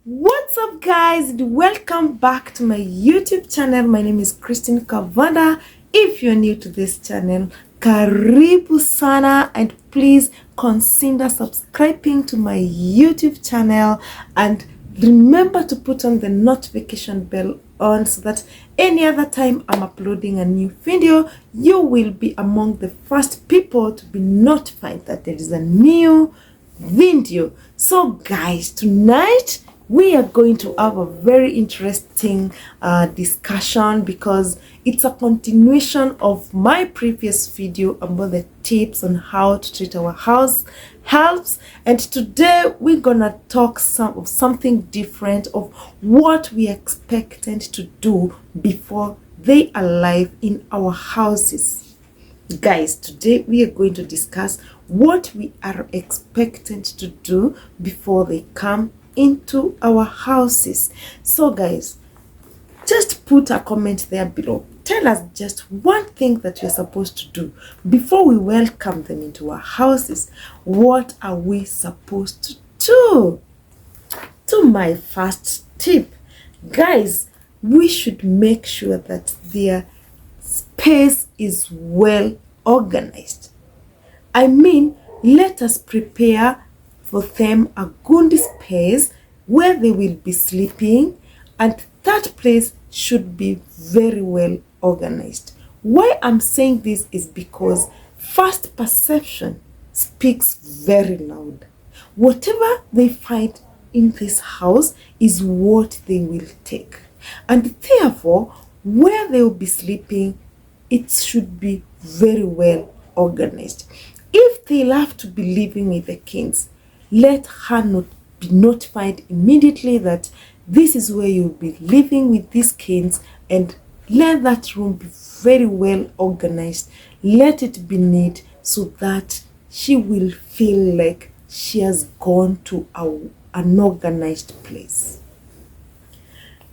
What's up, guys, and welcome back to my YouTube channel. My name is Christine Kavanda. If you're new to this channel, karibu sana, and please consider subscribing to my YouTube channel and remember to put on the notification bell on so that any other time I'm uploading a new video, you will be among the first people to be notified that there is a new video. So guys, tonight we are going to have a very interesting discussion because it's a continuation of my previous video about the tips on how to treat our house helps, and today we're gonna talk of something different, of what we expected to do before they arrive in our houses. Guys, today we are going to discuss what we are expected to do before they come into our houses. So guys, just put a comment there below. Tell us just one thing that you're supposed to do before we welcome them into our houses. What are we supposed to do? To my first tip, guys, we should make sure that their space is well organized. I mean, let us prepare for them a good space where they will be sleeping, and that place should be very well organized. Why I'm saying this is because first perception speaks very loud. Whatever they find in this house is what they will take, and therefore where they will be sleeping, it should be very well organized. If they love to be living with the kids, let her not be notified immediately that this is where you'll be living with these kids, and let that room be very well organized. Let it be neat so that she will feel like she has gone to an organized place.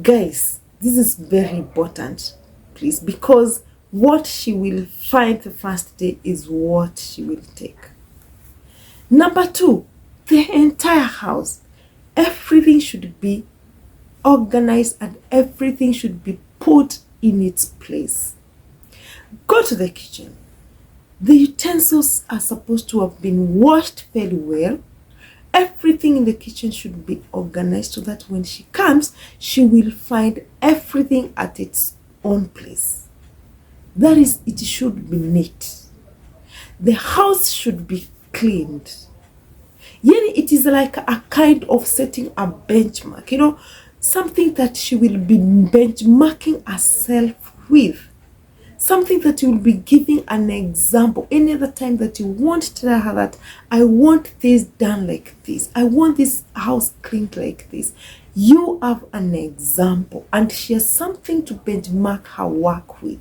Guys, this is very important, please, because what she will find the first day is what she will take. Number two, the entire house, everything should be organized and everything should be put in its place. Go to the kitchen. The utensils are supposed to have been washed very well. Everything in the kitchen should be organized so that when she comes, she will find everything at its own place. That is, it should be neat. The house should be cleaned. Yani, it is like a kind of setting a benchmark, something that she will be benchmarking herself with. Something that you will be giving an example. Any other time that you want to tell her that I want this done like this, I want this house cleaned like this, you have an example and she has something to benchmark her work with.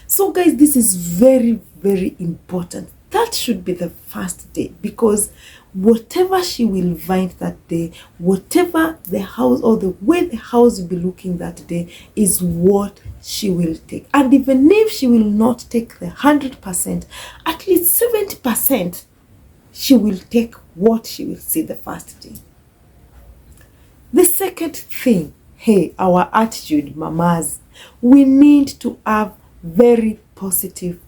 So guys, this is very, very important. That should be the first day, because whatever she will find that day, whatever the house or the way the house will be looking that day is what she will take. And even if she will not take the 100%, at least 70%, she will take what she will see the first day. The second thing, hey, our attitude, mamas, we need to have very positive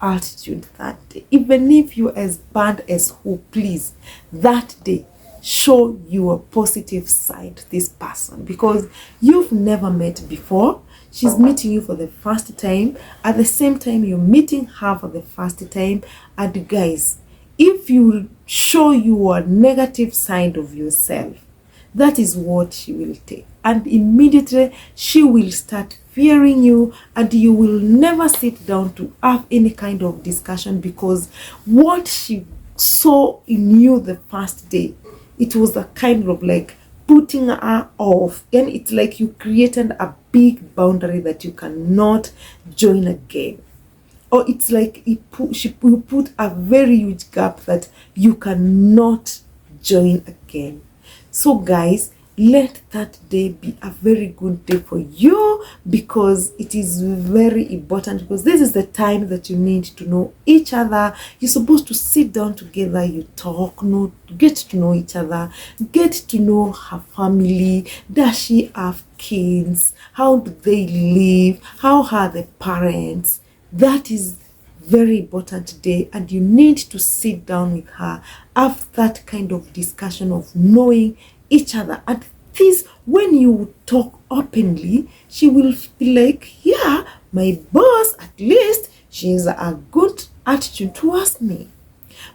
attitude that day. Even if you're as bad as who, please, that day show your positive side to this person, because you've never met before. She's meeting you for the first time. At the same time, you're meeting her for the first time. And guys, if you show your negative side of yourself, that is what she will take, and immediately she will start fearing you, and you will never sit down to have any kind of discussion, because what she saw in you the first day, it was a kind of like putting her off, and it's like you created a big boundary that you cannot join again, or it's like she put a very huge gap that you cannot join again. So guys, let that day be a very good day for you, because it is very important, because this is the time that you need to know each other. You're supposed to sit down together, you talk, get to know each other, get to know her family. Does she have kids? How do they live? How are the parents? That is very important today, and you need to sit down with her, have that kind of discussion of knowing each other. And this, when you talk openly, she will feel like, yeah, my boss, at least she's a good attitude towards me.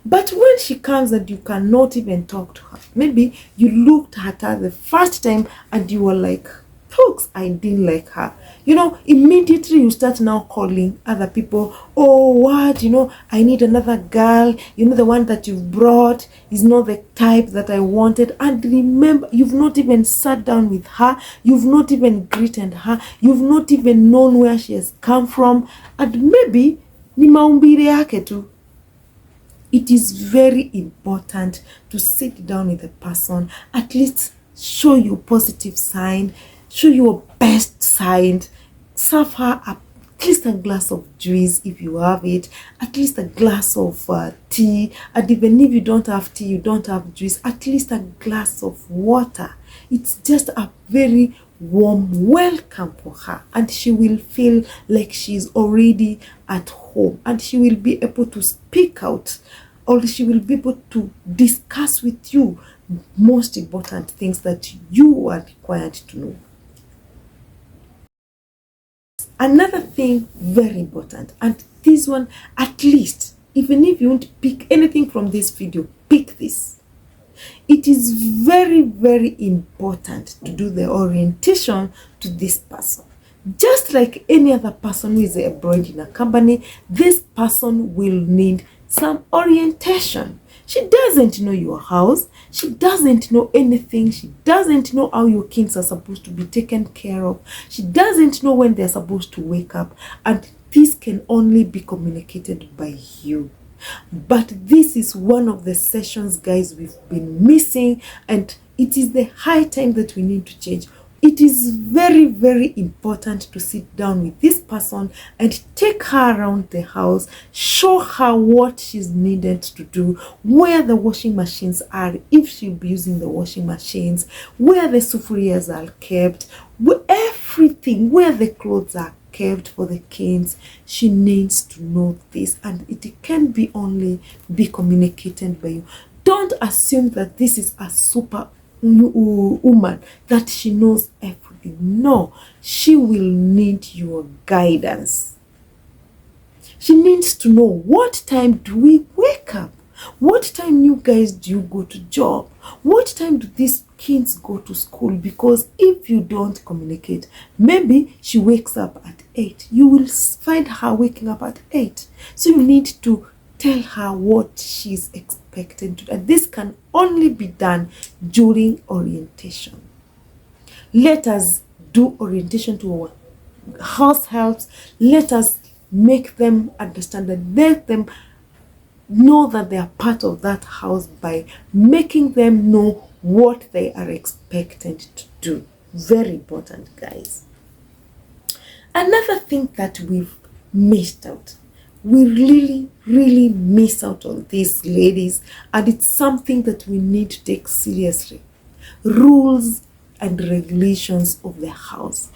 But when she comes and you cannot even talk to her, maybe you looked at her the first time and you were like, folks, I didn't like her. Immediately you start now calling other people. Oh, what? I need another girl. The one that you've brought is not the type that I wanted. And remember, you've not even sat down with her. You've not even greeted her. You've not even known where she has come from. And maybe ni maumbile yake tu. It is very important to sit down with the person, at least show your positive side, show your best side, serve her at least a glass of juice if you have it, at least a glass of tea, and even if you don't have tea, you don't have juice, at least a glass of water. It's just a very warm welcome for her, and she will feel like she's already at home, and she will be able to speak out, or she will be able to discuss with you most important things that you are required to know. Another thing very important, and this one, at least, even if you won't pick anything from this video, pick this. It is very, very important to do the orientation to this person. Just like any other person who is employed in a company, this person will need some orientation. She doesn't know your house. She doesn't know anything. She doesn't know how your kids are supposed to be taken care of. She doesn't know when they're supposed to wake up. And this can only be communicated by you. But this is one of the sessions, guys, we've been missing, and it is the high time that we need to change. It is very, very important to sit down with this person and take her around the house, show her what she's needed to do, where the washing machines are, if she'll be using the washing machines, where the sufurias are kept, everything, where the clothes are kept for the kids. She needs to know this, and it can be only be communicated by you. Don't assume that this is a super woman, that she knows everything. No, she will need your guidance. She needs to know, what time do we wake up? What time you guys do you go to job? What time do these kids go to school? Because if you don't communicate, maybe she wakes up at 8. You will find her waking up at 8. So you need to tell her what she's expected to do. And this can only be done during orientation. Let us do orientation to our house helps. Let us make them understand, and let them know that they are part of that house by making them know what they are expected to do. Very important, guys. Another thing that we've missed out, we really miss out on this, ladies, and it's something that we need to take seriously. Rules and regulations of the house.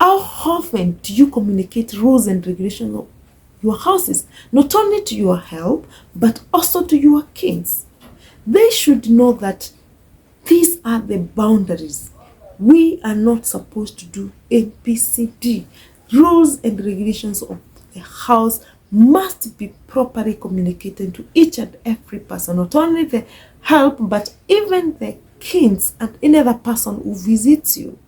How often do you communicate rules and regulations of your houses? Not only to your help, but also to your kids. They should know that these are the boundaries. We are not supposed to do ABCD. Rules and regulations of the house must be properly communicated to each and every person, not only the help, but even the kids and any other person who visits you.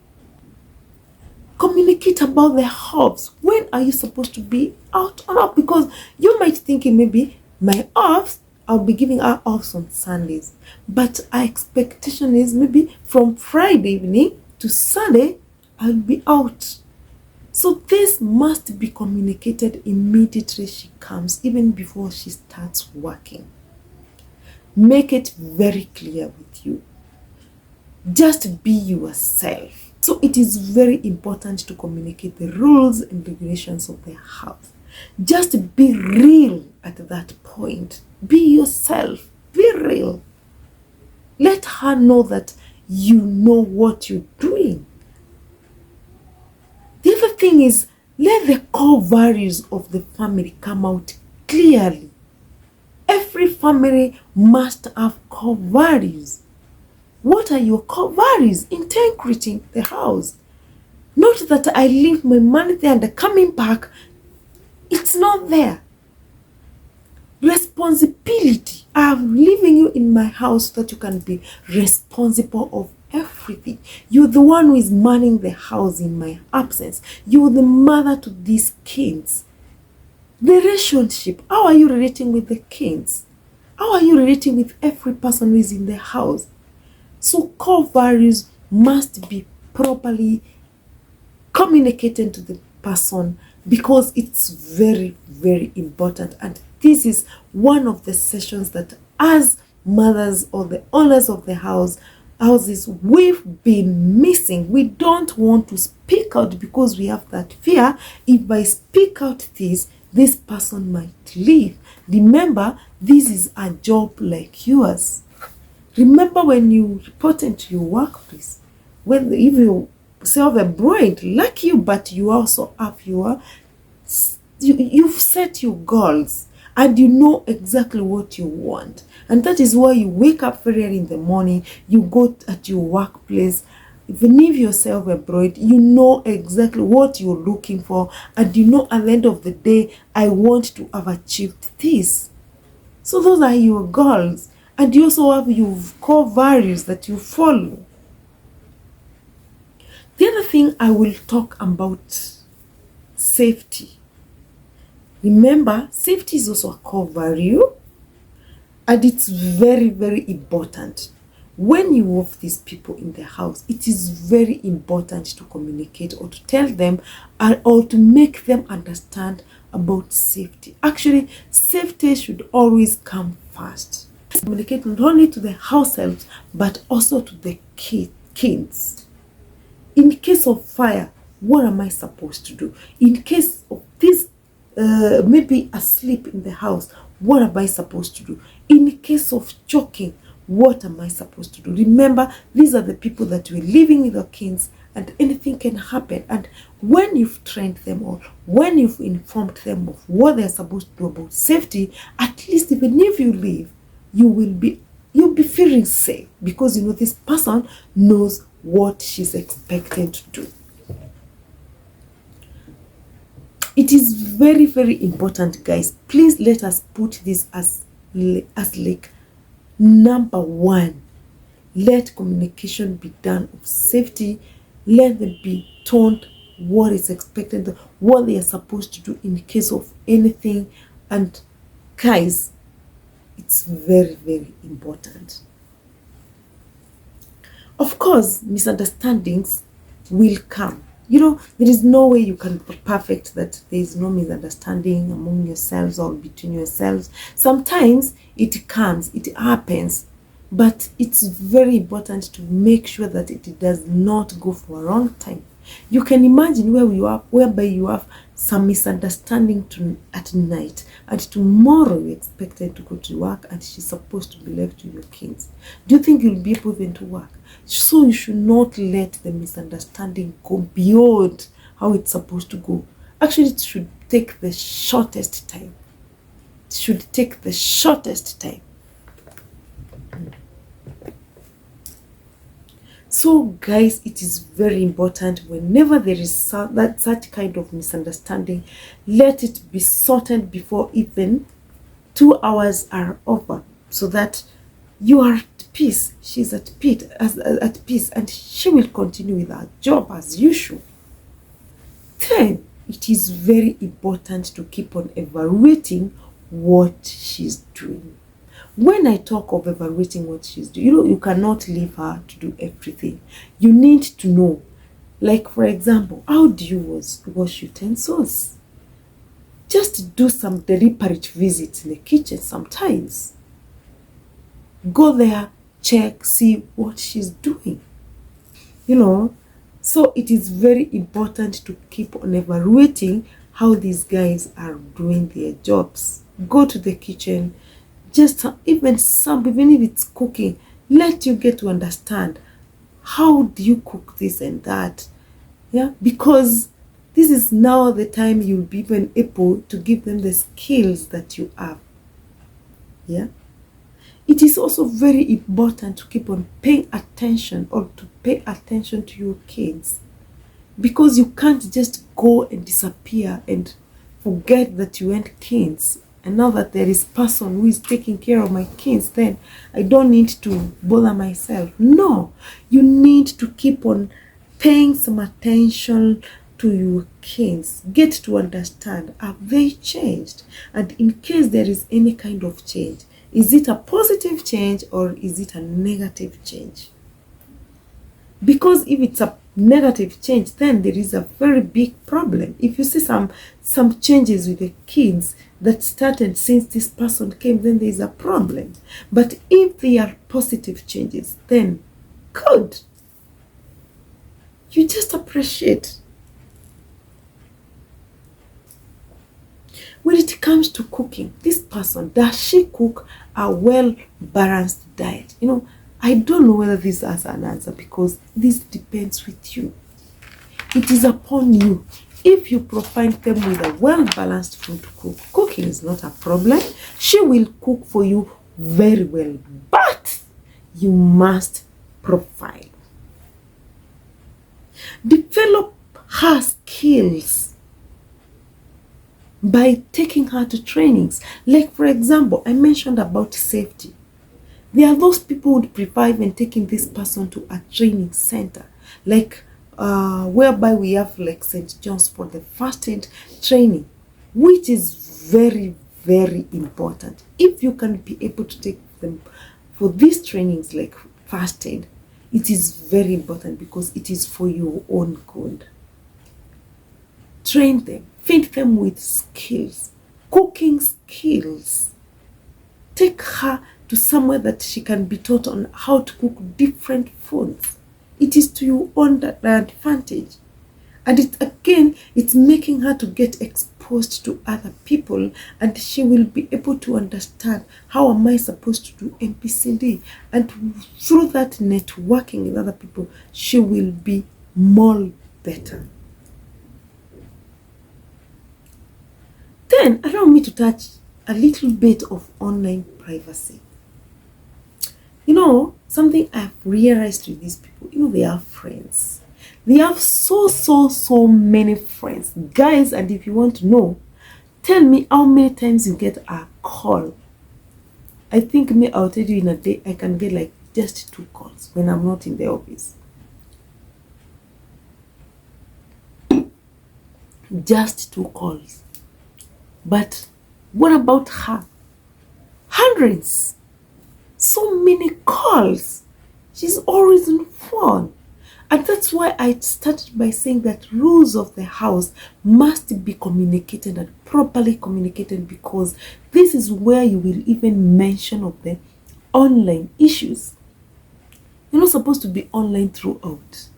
Communicate about the house. When are you supposed to be out or not? Because you might think maybe my offs, I'll be giving her offs on Sundays, but our expectation is maybe from Friday evening to Sunday I'll be out. So this must be communicated immediately she comes, even before she starts working. Make it very clear with you. Just be yourself. So it is very important to communicate the rules and regulations of the house. Just be real at that point. Be yourself. Be real. Let her know that you know what you're doing. The other thing is, let the core values of the family come out clearly. Every family must have core values. What are your core values? Integrity in the house. Not that I leave my money there and coming back, it's not there. Responsibility. I'm leaving you in my house so that you can be responsible of everything. You're the one who is manning the house in my absence. You're the mother to these kids. The relationship. How are you relating with the kids? How are you relating with every person who is in the house? So core values must be properly communicated to the person, because it's very, very important. And this is one of the sessions that, as mothers or the owners of the houses, we've been missing. We don't want to speak out because we have that fear. If I speak out this person might leave. Remember, this is a job like yours. Remember when you report into your workplace, if you self-employed, like you, but you also have you've set your goals and you know exactly what you want. And that is why you wake up very early in the morning, you go at your workplace. Even if you're self-employed, you know exactly what you're looking for, and you know at the end of the day, I want to have achieved this. So those are your goals. And you also have your core values that you follow. The other thing I will talk about, safety. Remember, safety is also a core value, and it's very, very important. When you have these people in the house, it is very important to communicate or to tell them or to make them understand about safety. Actually, safety should always come first. Communicate not only to the house helps, but also to the kids. In case of fire, what am I supposed to do? In case of this, maybe asleep in the house, what am I supposed to do? In case of choking, what am I supposed to do? Remember, these are the people that we're living with our kids, and anything can happen. And when you've trained them, or when you've informed them of what they're supposed to do about safety, at least even if you leave, you'll be feeling safe, because you know this person knows what she's expected to do. It is very, very important, guys. Please let us put this as like number one. Let communication be done of safety. Let them be told what is expected, what they are supposed to do in case of anything. And guys, it's very, very important. Of course, misunderstandings will come. You know, there is no way you can be perfect, that there is no misunderstanding among yourselves or between yourselves. Sometimes it comes, it happens, but it's very important to make sure that it does not go for a long time. You can imagine whereby you have some misunderstanding at night, and tomorrow you're expected to go to work and she's supposed to be left with your kids. Do you think you'll be able even to work? So you should not let the misunderstanding go beyond how it's supposed to go. Actually, it should take the shortest time. It should take the shortest time. So guys, it is very important, whenever there is such kind of misunderstanding, let it be sorted before even 2 hours are over, so that you are at peace, she's at peace, and she will continue with her job as usual. Then it is very important to keep on evaluating what she's doing. When I talk of evaluating what she's doing, you cannot leave her to do everything. You need to know, like for example, how do you wash utensils? Just do some deliberate visits in the kitchen sometimes. Go there, check, see what she's doing. you know. So it is very important to keep on evaluating how these guys are doing their jobs. Go to the kitchen, just even if it's cooking, let you get to understand how do you cook this and that. Yeah, because this is now the time you'll be even able to give them the skills that you have. Yeah, it is also very important to keep on paying attention, or to pay attention to your kids, because you can't just go and disappear and forget that you went kids, and now that there is person who is taking care of my kids, then I don't need to bother myself. No, you need to keep on paying some attention to your kids. Get to understand, have they changed? And in case there is any kind of change, is it a positive change or is it a negative change? Because if it's a negative change, then there is a very big problem. If you see some changes with the kids that started since this person came, then there is a problem. But if they are positive changes, then good. You just appreciate. When it comes to cooking, this person, does she cook a well-balanced diet? You know, I don't know whether this has an answer, because this depends with you. It is upon you. If you provide them with a well-balanced food to cook, cooking is not a problem. She will cook for you very well, but you must provide. Develop her skills by taking her to trainings. Like, for example, I mentioned about safety. There are those people who would prefer even taking this person to a training center, like whereby we have like St. John's for the first aid training, which is very, very important. If you can be able to take them for these trainings like first aid, it is very important, because it is for your own good. Train them, feed them with skills, cooking skills. Take her to somewhere that she can be taught on how to cook different foods. It is to your own advantage. And it's making her to get exposed to other people, and she will be able to understand, how am I supposed to do MPCD? And through that networking with other people, she will be more better. Then allow me to touch a little bit of online privacy. You know, something I've realized with these people, you know, they are friends. They have so many friends. Guys, and if you want to know, tell me how many times you get a call. I think I'll tell you in a day, I can get like just 2 calls when I'm not in the office. Just 2 calls. But what about her? Hundreds. So many calls. She's always on phone. And that's why I started by saying that rules of the house must be communicated and properly communicated, because this is where you will even mention of the online issues. You're not supposed to be online throughout.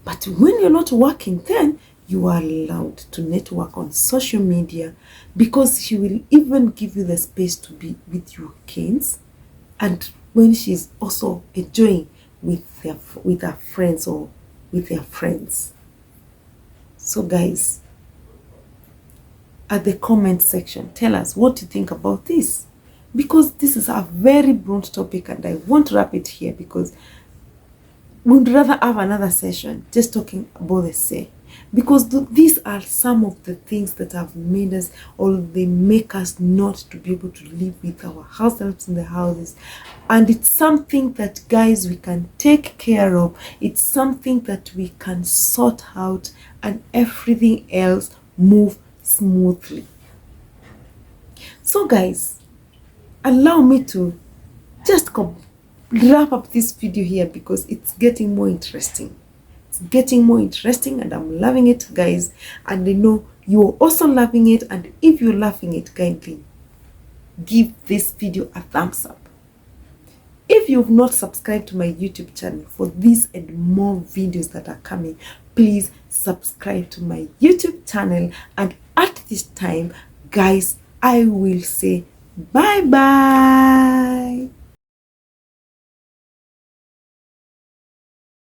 But when you're not working, then you are allowed to network on social media, because she will even give you the space to be with your kids, and when she's also enjoying with her friends or with their friends. So guys, at the comment section, tell us what you think about this, because this is a very broad topic, and I won't wrap it here, because we'd rather have another session just talking about the say, because these are some of the things that have made us, or they make us not to be able to live with our households in the houses. And it's something that, guys, we can take care of. It's something that we can sort out, and everything else move smoothly. So guys, allow me to just wrap up this video here, because it's getting more interesting. Getting more interesting, and I'm loving it, guys, and I know you're also loving it. And if you're loving it, kindly give this video a thumbs up. If you've not subscribed to my YouTube channel for this and more videos that are coming, please subscribe to my YouTube channel. And at this time, guys, I will say bye bye.